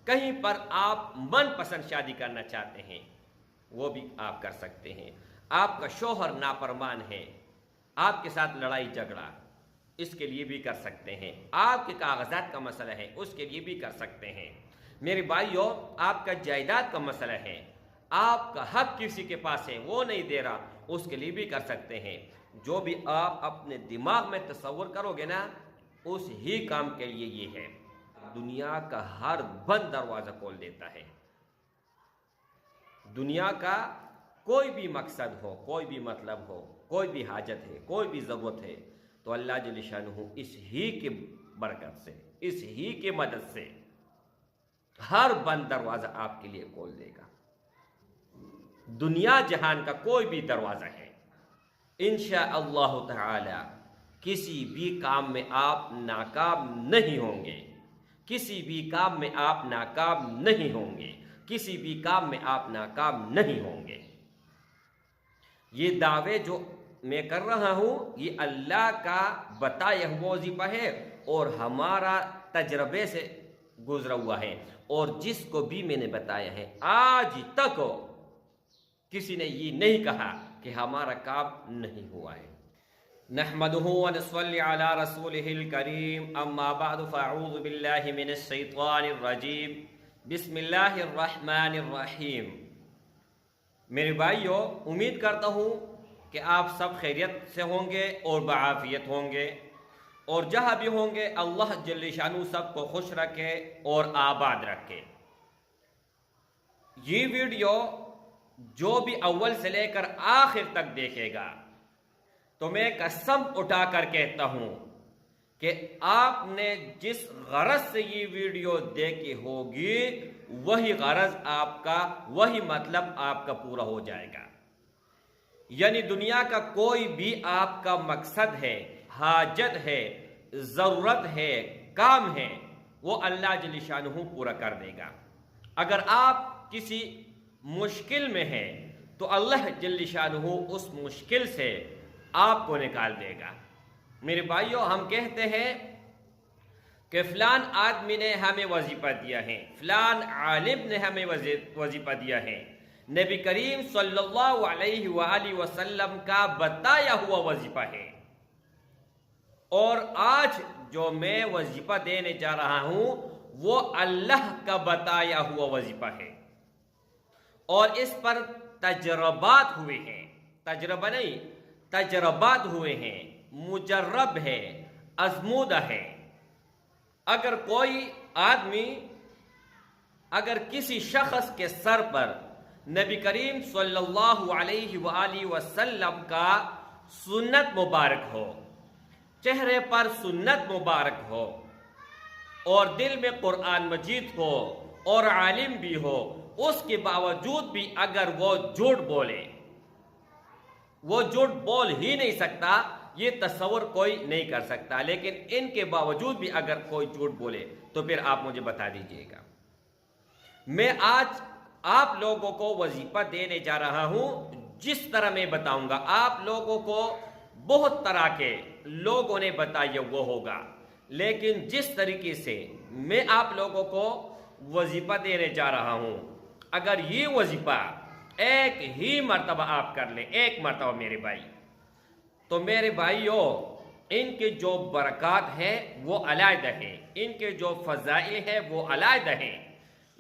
کہیں پر آپ من پسند شادی کرنا چاہتے ہیں وہ بھی آپ کر سکتے ہیں. آپ کا شوہر نافرمان ہے، آپ کے ساتھ لڑائی جھگڑا، اس کے لیے بھی کر سکتے ہیں. آپ کے کاغذات کا مسئلہ ہے، اس کے لیے بھی کر سکتے ہیں. میرے بھائیوں، آپ کا جائیداد کا مسئلہ ہے، آپ کا حق کسی کے پاس ہے وہ نہیں دے رہا، اس کے لیے بھی کر سکتے ہیں. جو بھی آپ اپنے دماغ میں تصور کرو گے نا، اس ہی کام کے لیے یہ ہے. دنیا کا ہر بند دروازہ کھول دیتا ہے. دنیا کا کوئی بھی مقصد ہو، کوئی بھی مطلب ہو، کوئی بھی حاجت ہے، کوئی بھی ضرورت ہے، تو اللہ جل شانہ اس ہی کے برکت سے، اس ہی کے مدد سے ہر بند دروازہ آپ کے لیے کھول دے گا. دنیا جہان کا کوئی بھی دروازہ ہے، انشاءاللہ تعالی کسی بھی کام میں آپ ناکام نہیں ہوں گے، کسی بھی کام میں آپ ناکام نہیں ہوں گے، کسی بھی کام میں آپ ناکام نہیں ہوں گے. یہ دعوے جو میں کر رہا ہوں یہ اللہ کا بتایا ہوا وظیفہ ہے اور ہمارا تجربے سے گزرا ہوا ہے. اور جس کو بھی میں نے بتایا ہے آج تک کسی نے یہ نہیں کہا کہ ہمارا کام نہیں ہوا ہے. نحمده ونصلي على رسوله الكريم، اما بعد فاعوذ بالله من الشیطان الرجیم، بسم اللہ الرحمن الرحیم. میرے بھائیو، امید کرتا ہوں کہ آپ سب خیریت سے ہوں گے اور بعافیت ہوں گے، اور جہاں بھی ہوں گے اللہ جل شانہ سب کو خوش رکھے اور آباد رکھے. یہ ویڈیو جو بھی اول سے لے کر آخر تک دیکھے گا تو میں قسم اٹھا کر کہتا ہوں کہ آپ نے جس غرض سے یہ ویڈیو دیکھی ہوگی وہی غرض آپ کا، وہی مطلب آپ کا پورا ہو جائے گا. یعنی دنیا کا کوئی بھی آپ کا مقصد ہے، حاجت ہے، ضرورت ہے، کام ہے، وہ اللہ جل شانہ پورا کر دے گا. اگر آپ کسی مشکل میں ہیں تو اللہ جل شانہ اس مشکل سے آپ کو نکال دے گا. میرے بھائیوں، ہم کہتے ہیں کہ فلان آدمی نے ہمیں وظیفہ دیا ہے، فلان عالم نے ہمیں وظیفہ دیا ہے. نبی کریم صلی اللہ علیہ وآلہ وسلم کا بتایا ہوا وظیفہ ہے. اور آج جو میں وظیفہ دینے جا رہا ہوں وہ اللہ کا بتایا ہوا وظیفہ ہے، اور اس پر تجربات ہوئے ہیں. تجربہ نہیں، تجربات ہوئے ہیں، مجرب ہے، آزمودہ ہے. اگر کوئی آدمی، اگر کسی شخص کے سر پر نبی کریم صلی اللہ علیہ وآلہ وسلم کا سنت مبارک ہو، چہرے پر سنت مبارک ہو، اور دل میں قرآن مجید ہو اور عالم بھی ہو، اس کے باوجود بھی اگر وہ جھوٹ بولے، وہ جھوٹ بول ہی نہیں سکتا، یہ تصور کوئی نہیں کر سکتا، لیکن ان کے باوجود بھی اگر کوئی جھوٹ بولے تو پھر آپ مجھے بتا دیجئے گا. میں آج آپ لوگوں کو وظیفہ دینے جا رہا ہوں، جس طرح میں بتاؤں گا آپ لوگوں کو بہت طرح کے لوگوں نے بتایا وہ ہوگا، لیکن جس طریقے سے میں آپ لوگوں کو وظیفہ دینے جا رہا ہوں، اگر یہ وظیفہ ایک ہی مرتبہ آپ کر لیں، ایک مرتبہ میرے بھائی، تو میرے بھائیوں ان کے جو برکات ہیں وہ علیحدہ ہیں، ان کے جو فضائل ہیں وہ علیحدہ ہیں،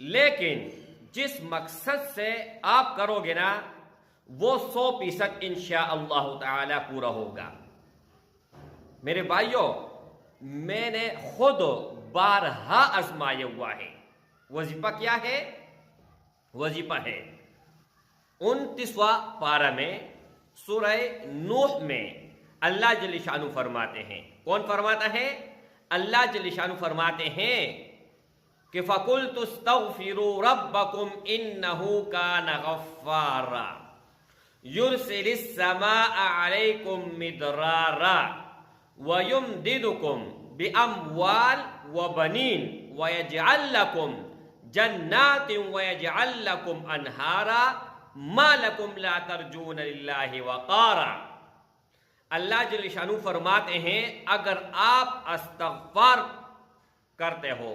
لیکن جس مقصد سے آپ کرو گے نا وہ 100% انشاءاللہ تعالی پورا ہوگا. میرے بھائیوں، میں نے خود بارہا آزمایا ہوا ہے. وظیفہ کیا ہے؟ وظیفہ ہے 29واں پارہ میں سورہ نوح میں اللہ جل شانہ فرماتے ہیں. کون فرماتا ہے؟ اللہ جل شانہ فرماتے ہیں کہ فَقُلْتُ اسْتَغْفِرُوا رَبَّكُمْ إِنَّهُ كَانَ غَفَّارًا يُرْسِلِ السَّمَاءَ عَلَيْكُمْ مِدْرَارًا وَيُمْدِدُكُمْ بِأَمْوَالٍ وَبَنِينَ وَيَجْعَلْ لَكُمْ جَنَّاتٍ وَيَجْعَلْ لَكُمْ أَنْهَارًا مَا لَكُمْ لَا تَرْجُونَ لِلَّهِ وَقَارًا. اللہ جل شانہ فرماتے ہیں اگر آپ استغفار کرتے ہو،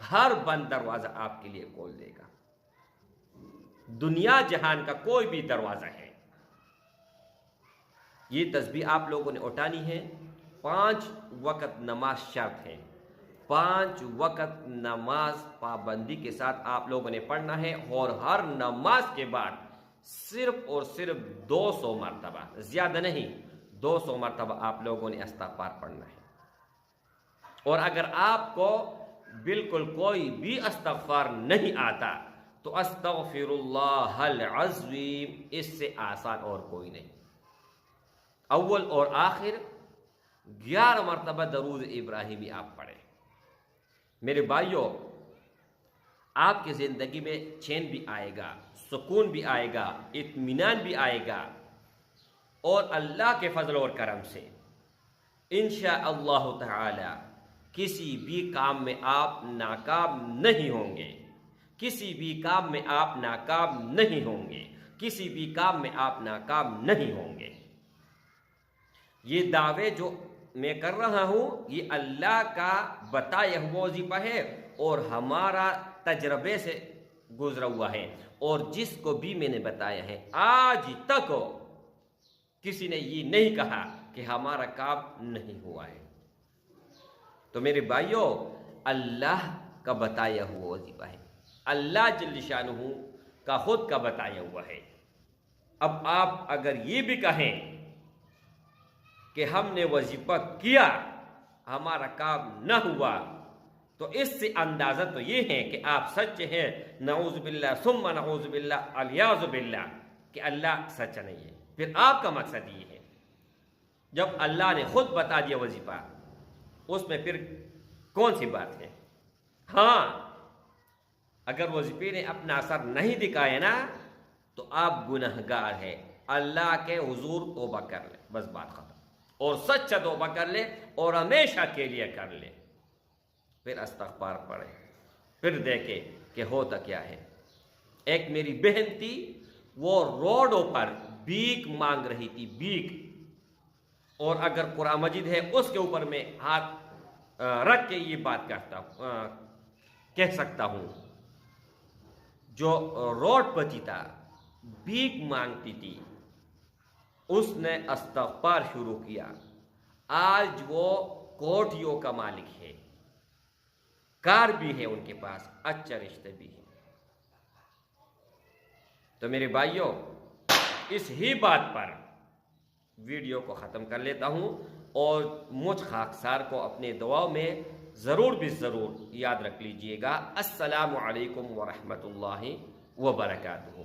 ہر بند دروازہ آپ کے لیے کھول دے گا، دنیا جہان کا کوئی بھی دروازہ ہے۔ یہ تسبیح آپ لوگوں نے اٹھانی ہے۔ 5 وقت نماز شرط ہے، 5 وقت نماز پابندی کے ساتھ آپ لوگوں نے پڑھنا ہے، اور ہر نماز کے بعد صرف اور صرف 200 مرتبہ، زیادہ نہیں، 200 مرتبہ آپ لوگوں نے استغفار پڑھنا ہے۔ اور اگر آپ کو بالکل کوئی بھی استغفار نہیں آتا تو استغفر اللہ العظیم، اس سے آسان اور کوئی نہیں۔ اول اور آخر 11 مرتبہ درود ابراہیمی آپ پڑھیں۔ میرے بھائیوں، آپ کی زندگی میں چین بھی آئے گا، سکون بھی آئے گا، اطمینان بھی آئے گا، اور اللہ کے فضل اور کرم سے انشاءاللہ تعالی کسی بھی کام میں آپ ناکام نہیں ہوں گے، کسی بھی کام میں آپ ناکام نہیں ہوں گے، کسی بھی کام میں آپ ناکام نہیں ہوں گے۔ یہ دعوے جو میں کر رہا ہوں یہ اللہ کا بتایا ہوا وظیفہ ہے، اور ہمارا تجربے سے گزرا ہوا ہے، اور جس کو بھی میں نے بتایا ہے آج تک کسی نے یہ نہیں کہا کہ ہمارا کام نہیں ہوا ہے۔ تو میرے بھائیوں، اللہ کا بتایا ہوا وظیفہ ہے، اللہ جل شانہ کا خود کا بتایا ہوا ہے۔ اب آپ اگر یہ بھی کہیں کہ ہم نے وظیفہ کیا ہمارا کام نہ ہوا، تو اس سے اندازہ تو یہ ہے کہ آپ سچے ہیں، نعوذ باللہ ثم نعوذ باللہ الیاذ باللہ، کہ اللہ سچا نہیں ہے۔ پھر آپ کا مقصد یہ ہے، جب اللہ نے خود بتا دیا وظیفہ، اس میں پھر کون سی بات ہے؟ ہاں، اگر وظیفے نے اپنا اثر نہیں دکھایا نا تو آپ گنہگار ہیں، اللہ کے حضور توبہ کر لیں، بس بات ختم، اور سچا توبہ کر لے، اور ہمیشہ کے لیے کر لے، پھر استغفار پڑھے، پھر دیکھے کہ ہوتا کیا ہے۔ ایک میری بہن تھی، وہ روڈوں پر بھیک مانگ رہی تھی، بھیک، اور اگر قرآن مجید ہے اس کے اوپر میں ہاتھ رکھ کے یہ بات کہہ سکتا ہوں، جو روڈ پتی تھا، بھیک مانگتی تھی، اس نے استغفار شروع کیا، آج وہ کوٹھیوں کا مالک ہے، کار بھی ہے ان کے پاس، اچھا رشتے بھی ہے۔ تو میرے بھائیوں، اس ہی بات پر ویڈیو کو ختم کر لیتا ہوں، اور مجھ خاکسار کو اپنے دعاؤں میں ضرور بھی ضرور یاد رکھ لیجئے گا۔ السلام علیکم ورحمۃ اللہ وبرکاتہ۔